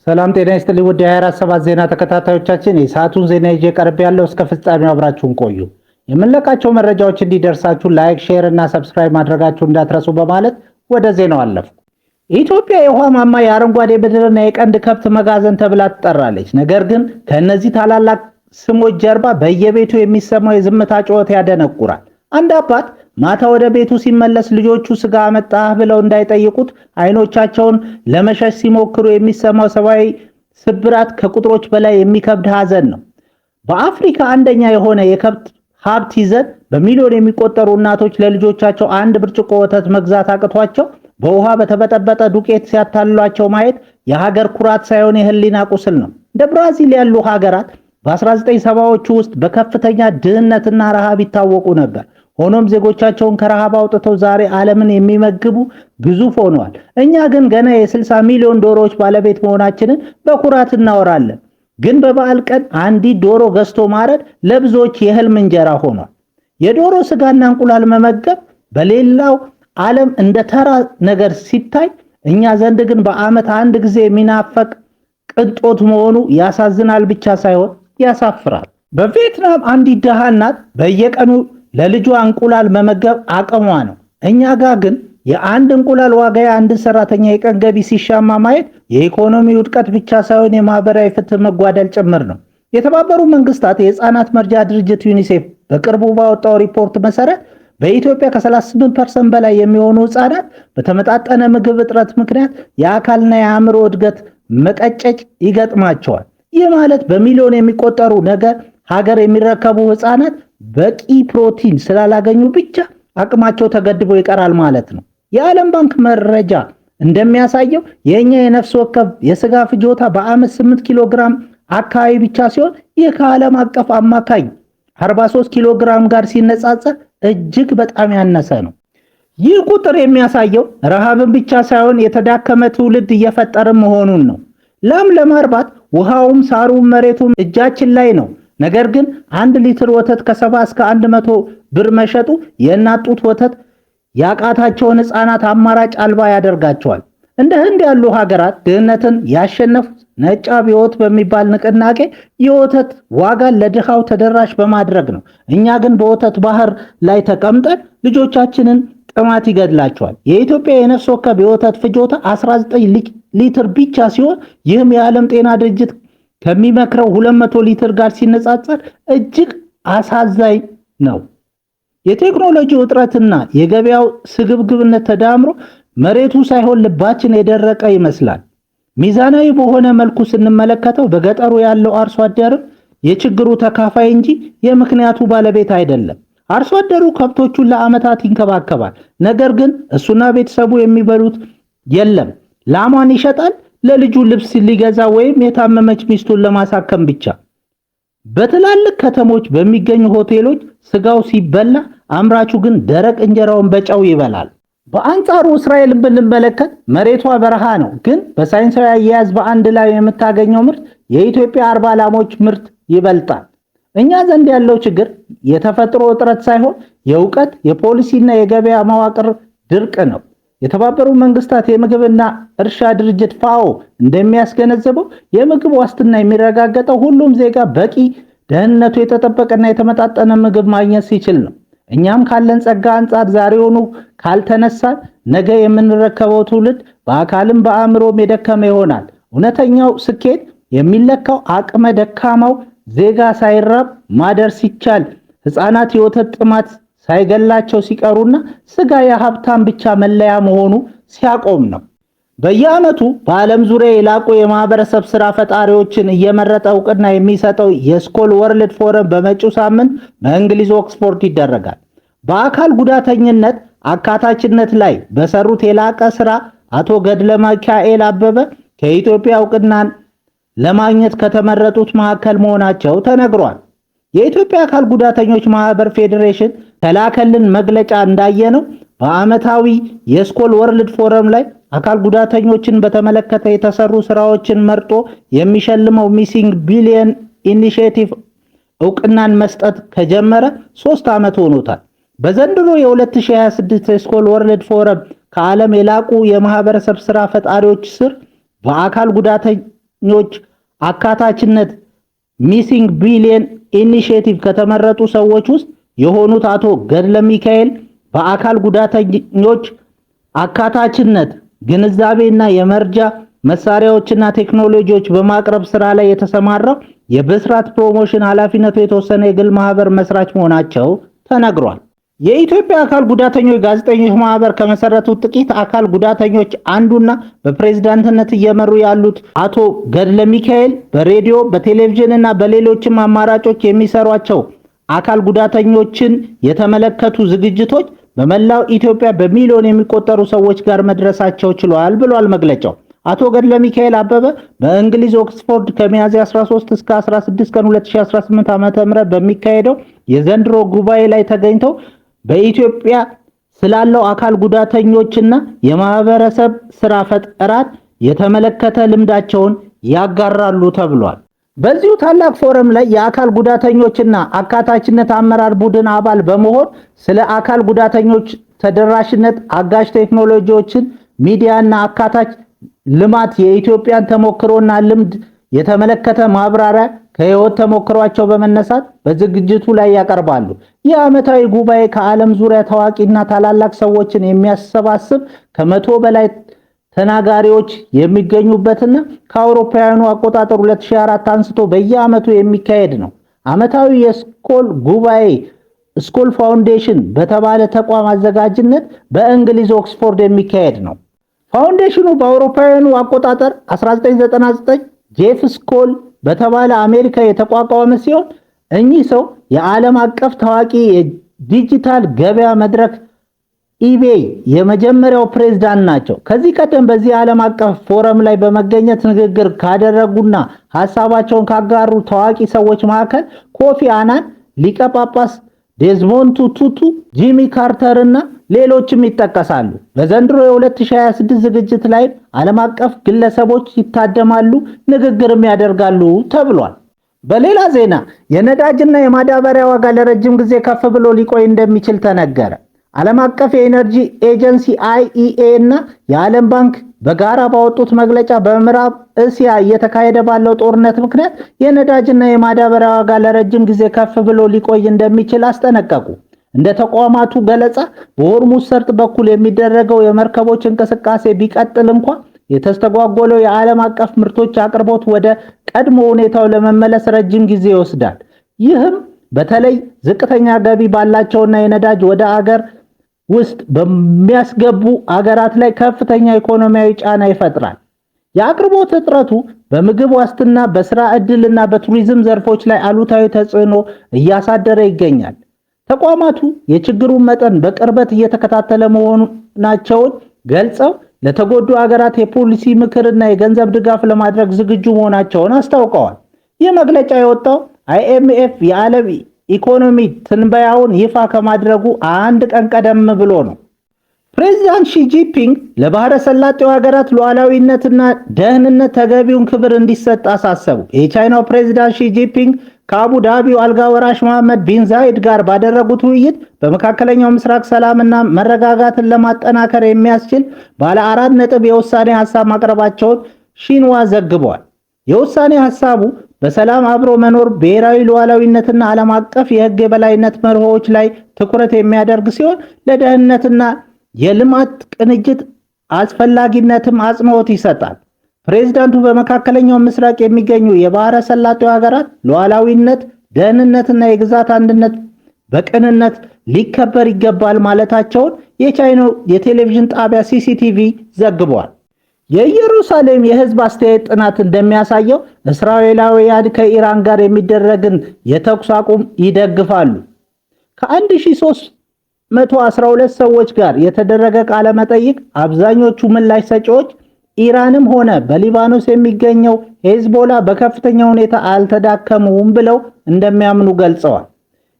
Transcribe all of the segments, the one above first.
ሰላም ጤና ይስጥልኝ ውድ የ24/7 ዜና ተከታታዮቻችን፣ የሰዓቱን ዜና ይዤ ቀርብ ያለው እስከ ፍጻሜው አብራችሁን ቆዩ። የምንለቃቸው መረጃዎች እንዲደርሳችሁ ላይክ፣ ሼር እና ሰብስክራይብ ማድረጋችሁ እንዳትረሱ በማለት ወደ ዜናው አለፍኩ። ኢትዮጵያ የውሃ ማማ፣ የአረንጓዴ ምድርና የቀንድ ከብት መጋዘን ተብላ ትጠራለች። ነገር ግን ከነዚህ ታላላቅ ስሞች ጀርባ በየቤቱ የሚሰማው የዝምታ ጩኸት ያደነቁራል። አንድ አባት ማታ ወደ ቤቱ ሲመለስ ልጆቹ ስጋ አመጣህ ብለው እንዳይጠይቁት አይኖቻቸውን ለመሸሽ ሲሞክሩ የሚሰማው ሰብአዊ ስብራት ከቁጥሮች በላይ የሚከብድ ሐዘን ነው። በአፍሪካ አንደኛ የሆነ የከብት ሀብት ይዘን በሚሊዮን የሚቆጠሩ እናቶች ለልጆቻቸው አንድ ብርጭቆ ወተት መግዛት አቅቷቸው በውሃ በተበጠበጠ ዱቄት ሲያታልሏቸው ማየት የሀገር ኩራት ሳይሆን የህሊና ቁስል ነው። እንደ ብራዚል ያሉ ሀገራት በ1970ዎቹ ውስጥ በከፍተኛ ድህነትና ረሃብ ይታወቁ ነበር። ሆኖም ዜጎቻቸውን ከረሃብ አውጥተው ዛሬ ዓለምን የሚመግቡ ግዙፍ ሆነዋል። እኛ ግን ገና የ60 ሚሊዮን ዶሮዎች ባለቤት መሆናችንን በኩራት እናወራለን። ግን በበዓል ቀን አንዲት ዶሮ ገዝቶ ማረድ ለብዙዎች የህልም እንጀራ ሆኗል። የዶሮ ስጋና እንቁላል መመገብ በሌላው ዓለም እንደ ተራ ነገር ሲታይ፣ እኛ ዘንድ ግን በዓመት አንድ ጊዜ የሚናፈቅ ቅንጦት መሆኑ ያሳዝናል ብቻ ሳይሆን ያሳፍራል። በቪየትናም አንዲት ድሃ እናት በየቀኑ ለልጇ እንቁላል መመገብ አቅሟ ነው። እኛ ጋር ግን የአንድ እንቁላል ዋጋ የአንድ ሰራተኛ የቀን ገቢ ሲሻማ ማየት የኢኮኖሚ ውድቀት ብቻ ሳይሆን የማህበራዊ ፍትህ መጓደል ጭምር ነው። የተባበሩት መንግስታት የህፃናት መርጃ ድርጅት ዩኒሴፍ በቅርቡ ባወጣው ሪፖርት መሰረት በኢትዮጵያ ከ38% በላይ የሚሆኑ ህፃናት በተመጣጠነ ምግብ እጥረት ምክንያት የአካልና የአእምሮ እድገት መቀጨጭ ይገጥማቸዋል። ይህ ማለት በሚሊዮን የሚቆጠሩ ነገ ሀገር የሚረከቡ ህፃናት በቂ ፕሮቲን ስላላገኙ ብቻ አቅማቸው ተገድቦ ይቀራል ማለት ነው። የዓለም ባንክ መረጃ እንደሚያሳየው የኛ የነፍስ ወከፍ የስጋ ፍጆታ በአመት 8 ኪሎ ግራም አካባቢ ብቻ ሲሆን ይህ ከዓለም አቀፍ አማካኝ 43 ኪሎ ግራም ጋር ሲነጻጸር እጅግ በጣም ያነሰ ነው። ይህ ቁጥር የሚያሳየው ረሃብን ብቻ ሳይሆን የተዳከመ ትውልድ እየፈጠርን መሆኑን ነው። ላም ለማርባት ውሃውም ሳሩም መሬቱም እጃችን ላይ ነው። ነገር ግን 1 ሊትር ወተት ከ70 እስከ 100 ብር መሸጡ የእናት ጡት ወተት ያቃታቸውን ህፃናት አማራጭ አልባ ያደርጋቸዋል። እንደ ህንድ ያሉ ሀገራት ድህነትን ያሸነፉት ነጭ አብዮት በሚባል ንቅናቄ የወተት ዋጋን ለድሃው ተደራሽ በማድረግ ነው። እኛ ግን በወተት ባህር ላይ ተቀምጠን ልጆቻችንን ጥማት ይገድላቸዋል። የኢትዮጵያ የነፍስ ወከፍ የወተት ፍጆታ 19 ሊትር ብቻ ሲሆን ይህም የዓለም ጤና ድርጅት ከሚመክረው 200 ሊትር ጋር ሲነጻጸር እጅግ አሳዛኝ ነው። የቴክኖሎጂ ውጥረትና የገበያው ስግብግብነት ተዳምሮ መሬቱ ሳይሆን ልባችን የደረቀ ይመስላል። ሚዛናዊ በሆነ መልኩ ስንመለከተው በገጠሩ ያለው አርሶ አደርም የችግሩ ተካፋይ እንጂ የምክንያቱ ባለቤት አይደለም። አርሶ አደሩ ከብቶቹን ለዓመታት ይንከባከባል። ነገር ግን እሱና ቤተሰቡ የሚበሉት የለም። ላሟን ይሸጣል ለልጁ ልብስ ሊገዛ ወይም የታመመች ሚስቱን ለማሳከም ብቻ። በትላልቅ ከተሞች በሚገኙ ሆቴሎች ስጋው ሲበላ፣ አምራቹ ግን ደረቅ እንጀራውን በጨው ይበላል። በአንጻሩ እስራኤልን ብንመለከት መሬቷ በረሃ ነው፣ ግን በሳይንሳዊ አያያዝ በአንድ ላይ የምታገኘው ምርት የኢትዮጵያ 40 ላሞች ምርት ይበልጣል። እኛ ዘንድ ያለው ችግር የተፈጥሮ እጥረት ሳይሆን የእውቀት የፖሊሲና የገበያ መዋቅር ድርቅ ነው። የተባበሩት መንግስታት የምግብና እርሻ ድርጅት ፋኦ እንደሚያስገነዝበው የምግብ ዋስትና የሚረጋገጠው ሁሉም ዜጋ በቂ ደህንነቱ የተጠበቀና የተመጣጠነ ምግብ ማግኘት ሲችል ነው። እኛም ካለን ጸጋ አንጻር ዛሬውኑ ካልተነሳን ነገ የምንረከበው ትውልድ በአካልም በአእምሮም የደከመ ይሆናል። እውነተኛው ስኬት የሚለካው አቅመ ደካማው ዜጋ ሳይራብ ማደር ሲቻል፣ ህፃናት የወተት ጥማት ሳይገላቸው ሲቀሩና ስጋ የሀብታም ብቻ መለያ መሆኑ ሲያቆም ነው። በየዓመቱ በዓለም ዙሪያ የላቁ የማህበረሰብ ስራ ፈጣሪዎችን እየመረጠ እውቅና የሚሰጠው የስኮል ወርልድ ፎረም በመጪው ሳምንት በእንግሊዝ ኦክስፎርድ ይደረጋል። በአካል ጉዳተኝነት አካታችነት ላይ በሰሩት የላቀ ስራ አቶ ገድለ ሚካኤል አበበ ከኢትዮጵያ እውቅናን ለማግኘት ከተመረጡት መካከል መሆናቸው ተነግሯል። የኢትዮጵያ አካል ጉዳተኞች ማህበር ፌዴሬሽን ተላከልን መግለጫ እንዳየነው በአመታዊ የስኮል ወርልድ ፎረም ላይ አካል ጉዳተኞችን በተመለከተ የተሰሩ ስራዎችን መርጦ የሚሸልመው ሚሲንግ ቢሊየን ኢኒሺየቲቭ እውቅናን መስጠት ከጀመረ 3 ዓመት ሆኖታል። በዘንድሮ የ2026 የስኮል ወርልድ ፎረም ከዓለም የላቁ የማህበረሰብ ስራ ፈጣሪዎች ስር በአካል ጉዳተኞች ጉዳተኞች አካታችነት ሚሲንግ ቢሊየን ኢኒሺየቲቭ ከተመረጡ ሰዎች ውስጥ የሆኑት አቶ ገድለ ሚካኤል በአካል ጉዳተኞች አካታችነት ግንዛቤና የመርጃ መሳሪያዎችና ቴክኖሎጂዎች በማቅረብ ስራ ላይ የተሰማራው የብስራት ፕሮሞሽን ኃላፊነቱ የተወሰነ የግል ማህበር መስራች መሆናቸው ተነግሯል። የኢትዮጵያ አካል ጉዳተኞች ጋዜጠኞች ማህበር ከመሰረቱት ጥቂት አካል ጉዳተኞች አንዱና በፕሬዝዳንትነት እየመሩ ያሉት አቶ ገድለ ሚካኤል በሬዲዮ በቴሌቪዥን እና በሌሎችም አማራጮች የሚሰሯቸው አካል ጉዳተኞችን የተመለከቱ ዝግጅቶች በመላው ኢትዮጵያ በሚሊዮን የሚቆጠሩ ሰዎች ጋር መድረሳቸው ችሏል ብሏል መግለጫው። አቶ ገድለ ሚካኤል አበበ በእንግሊዝ ኦክስፎርድ ከሚያዝያ 13 እስከ 16 ቀን 2018 ዓ.ም በሚካሄደው የዘንድሮ ጉባኤ ላይ ተገኝተው በኢትዮጵያ ስላለው አካል ጉዳተኞችና የማህበረሰብ ስራ ፈጠራን የተመለከተ ልምዳቸውን ያጋራሉ ተብሏል። በዚሁ ታላቅ ፎረም ላይ የአካል ጉዳተኞችና አካታችነት አመራር ቡድን አባል በመሆን ስለ አካል ጉዳተኞች ተደራሽነት፣ አጋዥ ቴክኖሎጂዎችን፣ ሚዲያና አካታች ልማት የኢትዮጵያን ተሞክሮና ልምድ የተመለከተ ማብራሪያ ከህይወት ተሞክሯቸው በመነሳት በዝግጅቱ ላይ ያቀርባሉ። የዓመታዊ ጉባኤ ከዓለም ዙሪያ ታዋቂና ታላላቅ ሰዎችን የሚያሰባስብ ከ100 በላይ ተናጋሪዎች የሚገኙበትና ከአውሮፓውያኑ አቆጣጠር 2004 አንስቶ በየዓመቱ የሚካሄድ ነው። ዓመታዊ የስኮል ጉባኤ ስኮል ፋውንዴሽን በተባለ ተቋም አዘጋጅነት በእንግሊዝ ኦክስፎርድ የሚካሄድ ነው። ፋውንዴሽኑ በአውሮፓውያኑ አቆጣጠር 1999 ጄፍ ስኮል በተባለ አሜሪካ የተቋቋመ ሲሆን እኚህ ሰው የዓለም አቀፍ ታዋቂ የዲጂታል ገበያ መድረክ ኢቤይ የመጀመሪያው ፕሬዝዳንት ናቸው። ከዚህ ቀደም በዚህ ዓለም አቀፍ ፎረም ላይ በመገኘት ንግግር ካደረጉና ሐሳባቸውን ካጋሩ ታዋቂ ሰዎች መካከል ኮፊ አናን፣ ሊቀ ጳጳስ ዴዝሞንድ ቱቱ፣ ጂሚ ካርተር እና ሌሎችም ይጠቀሳሉ። በዘንድሮ የ2026 ዝግጅት ላይ ዓለም አቀፍ ግለሰቦች ይታደማሉ፣ ንግግርም ያደርጋሉ ተብሏል። በሌላ ዜና የነዳጅና የማዳበሪያ ዋጋ ለረጅም ጊዜ ከፍ ብሎ ሊቆይ እንደሚችል ተነገረ። ዓለም አቀፍ የኤነርጂ ኤጀንሲ IEA እና የዓለም ባንክ በጋራ ባወጡት መግለጫ በምዕራብ እስያ እየተካሄደ ባለው ጦርነት ምክንያት የነዳጅና የማዳበሪያ ዋጋ ለረጅም ጊዜ ከፍ ብሎ ሊቆይ እንደሚችል አስጠነቀቁ። እንደ ተቋማቱ ገለጻ በሆርሙዝ ሰርጥ በኩል የሚደረገው የመርከቦች እንቅስቃሴ ቢቀጥል እንኳን የተስተጓጎለው የዓለም አቀፍ ምርቶች አቅርቦት ወደ ቀድሞ ሁኔታው ለመመለስ ረጅም ጊዜ ይወስዳል። ይህም በተለይ ዝቅተኛ ገቢ ባላቸውና የነዳጅ ወደ አገር ውስጥ በሚያስገቡ አገራት ላይ ከፍተኛ ኢኮኖሚያዊ ጫና ይፈጥራል። የአቅርቦት እጥረቱ በምግብ ዋስትና፣ በስራ ዕድልና በቱሪዝም ዘርፎች ላይ አሉታዊ ተጽዕኖ እያሳደረ ይገኛል። ተቋማቱ የችግሩን መጠን በቅርበት እየተከታተለ መሆናቸውን ገልጸው ለተጎዱ አገራት የፖሊሲ ምክርና የገንዘብ ድጋፍ ለማድረግ ዝግጁ መሆናቸውን አስታውቀዋል። ይህ መግለጫ የወጣው IMF የዓለም ኢኮኖሚ ትንበያውን ይፋ ከማድረጉ አንድ ቀን ቀደም ብሎ ነው። ፕሬዚዳንት ሺ ጂንፒንግ ለባህረ ሰላጤው ሀገራት ሉዓላዊነትና ደህንነት ተገቢውን ክብር እንዲሰጥ አሳሰቡ። የቻይናው ፕሬዚዳንት ሺ ጂንፒንግ ከአቡ ዳቢው አልጋ ወራሽ መሐመድ ቢን ዛይድ ጋር ባደረጉት ውይይት በመካከለኛው ምስራቅ ሰላምና መረጋጋትን ለማጠናከር የሚያስችል ባለ 4 ነጥብ የውሳኔ ሐሳብ ማቅረባቸውን ሺንዋ ዘግቧል። የውሳኔ ሐሳቡ በሰላም አብሮ መኖር፣ ብሔራዊ ሉዓላዊነትና ዓለም አቀፍ የሕግ የበላይነት መርሆዎች ላይ ትኩረት የሚያደርግ ሲሆን ለደህንነትና የልማት ቅንጅት አስፈላጊነትም አጽንዖት ይሰጣል። ፕሬዝዳንቱ በመካከለኛው ምስራቅ የሚገኙ የባህረ ሰላጤው ሀገራት ሉዓላዊነት፣ ደህንነትና የግዛት አንድነት በቅንነት ሊከበር ይገባል ማለታቸውን የቻይናው የቴሌቪዥን ጣቢያ CCTV ዘግቧል። የኢየሩሳሌም የህዝብ አስተያየት ጥናት እንደሚያሳየው እስራኤላውያን ከኢራን ጋር የሚደረግን የተኩስ አቁም ይደግፋሉ። ከ1312 ሰዎች ጋር የተደረገ ቃለ መጠይቅ አብዛኞቹ ምላሽ ሰጪዎች ኢራንም ሆነ በሊባኖስ የሚገኘው ሄዝቦላ በከፍተኛ ሁኔታ አልተዳከሙም ብለው እንደሚያምኑ ገልጸዋል።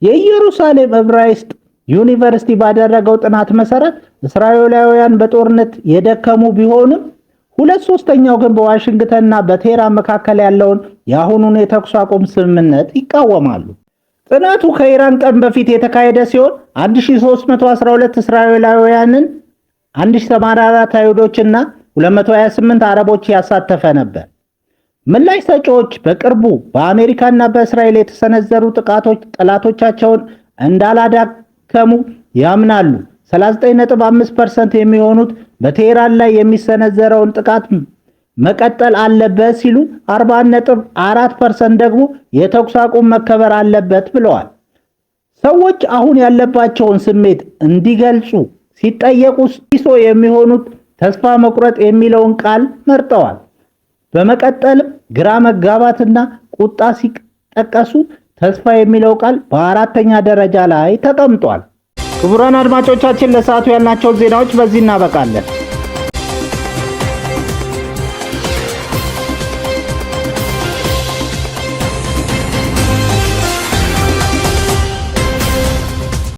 የኢየሩሳሌም ዕብራይስጥ ዩኒቨርሲቲ ባደረገው ጥናት መሰረት እስራኤላውያን በጦርነት የደከሙ ቢሆንም 2/3 ግን በዋሽንግተንና በቴህራን መካከል ያለውን የአሁኑን የተኩስ አቁም ስምምነት ይቃወማሉ። ጥናቱ ከኢራን ቀን በፊት የተካሄደ ሲሆን 1312 እስራኤላውያንን 1084 አይሁዶችና 228 አረቦች ያሳተፈ ነበር። ምላሽ ሰጪዎች በቅርቡ በአሜሪካና በእስራኤል የተሰነዘሩ ጥቃቶች ጠላቶቻቸውን እንዳላዳከሙ ያምናሉ። 39.5% የሚሆኑት በቴህራን ላይ የሚሰነዘረውን ጥቃት መቀጠል አለበት ሲሉ 40.4% ደግሞ የተኩስ አቁም መከበር አለበት ብለዋል። ሰዎች አሁን ያለባቸውን ስሜት እንዲገልጹ ሲጠየቁ ሲሶ የሚሆኑት ተስፋ መቁረጥ የሚለውን ቃል መርጠዋል። በመቀጠልም ግራ መጋባትና ቁጣ ሲጠቀሱ ተስፋ የሚለው ቃል በአራተኛ ደረጃ ላይ ተቀምጧል። ክቡራን አድማጮቻችን ለሰዓቱ ያልናቸው ዜናዎች በዚህ እናበቃለን።